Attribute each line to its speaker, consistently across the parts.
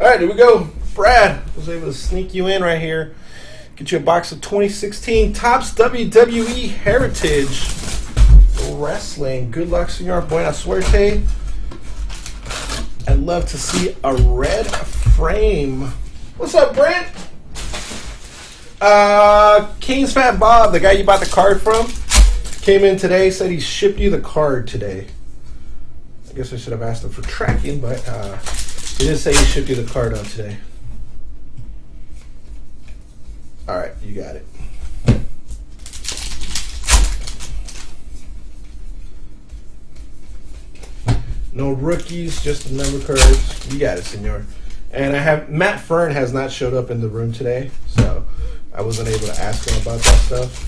Speaker 1: All right, here we go. Brad was able to sneak you in right here. Get you a box of 2016 Topps WWE Heritage Wrestling. Good luck, senor. Buena suerte. I'd love to see a red frame. What's up, Brent? King's Fat Bob, the guy you bought the card from, came in today, said he shipped you the card today. I guess I should have asked him for tracking, but he did say he shipped you the card on today. All right, you got it. No rookies, just the number cards. You got it, senor. And I have Matt Fern has not showed up in the room today, so I wasn't able to ask him about that stuff.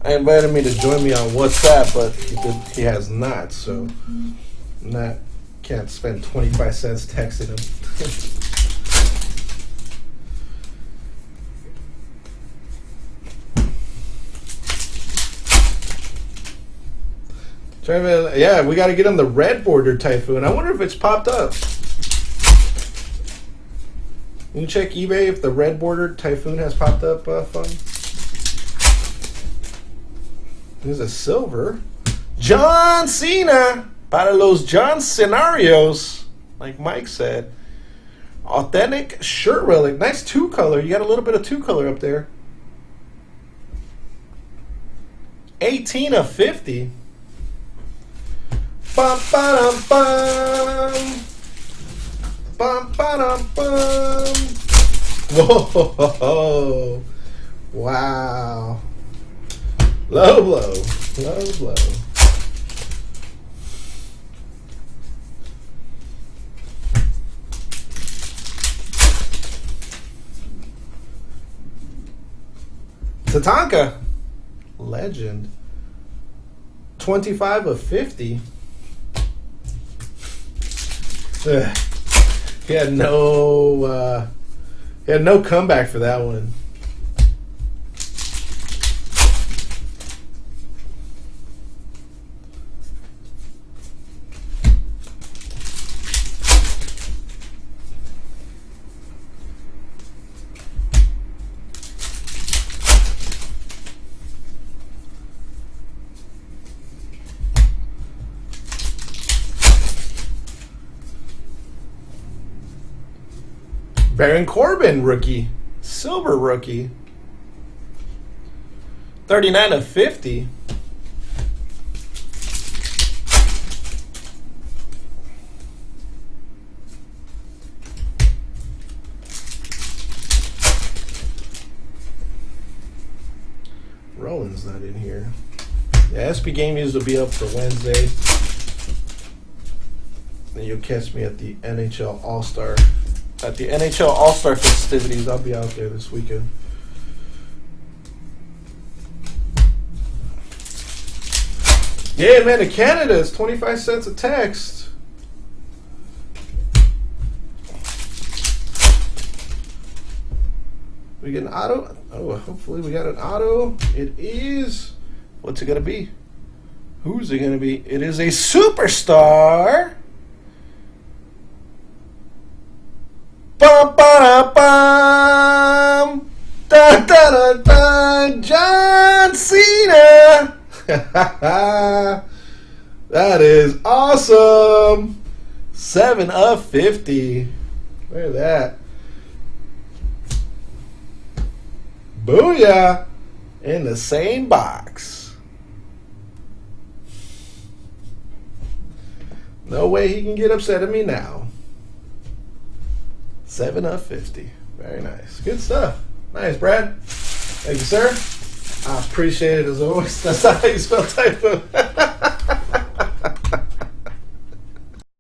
Speaker 1: I invited me to join me on WhatsApp, but he has not, so can't spend 25 cents texting him. Yeah, we got to get on the red border Typhoon. I wonder if it's popped up. Can you check eBay if the red border Typhoon has popped up, Fun? There's a silver. John Cena. Para los John scenarios, like Mike said. Authentic shirt relic. Nice two color. You got a little bit of two color up there. 18 of 50. Bum, ba-dum, bum. Bum, ba-dum, bum. Whoa. Wow. Low blow. Low blow. Tatanka. Legend. 25 of 50. He had no comeback for that one. Baron Corbin, rookie. Silver rookie. 39 of 50. Rowan's not in here. Yeah, SP Game News will be up for Wednesday. And you'll catch me at the NHL All-Star. At the NHL All-Star festivities, I'll be out there this weekend. Yeah, man, to Canada, it's 25 cents a text. We get an auto? Oh, hopefully we got an auto. It is, what's it going to be? Who's it going to be? It is a superstar. Bum, ba, bum. Da, da, da, da. John Cena. That is awesome. 7 of 50. Look at that. Booyah. In the same box. No way he can get upset at me now. 7 of 50. Very nice. Good stuff. Nice, Brad. Thank you, sir. I appreciate it as always. That's not how you spell typo.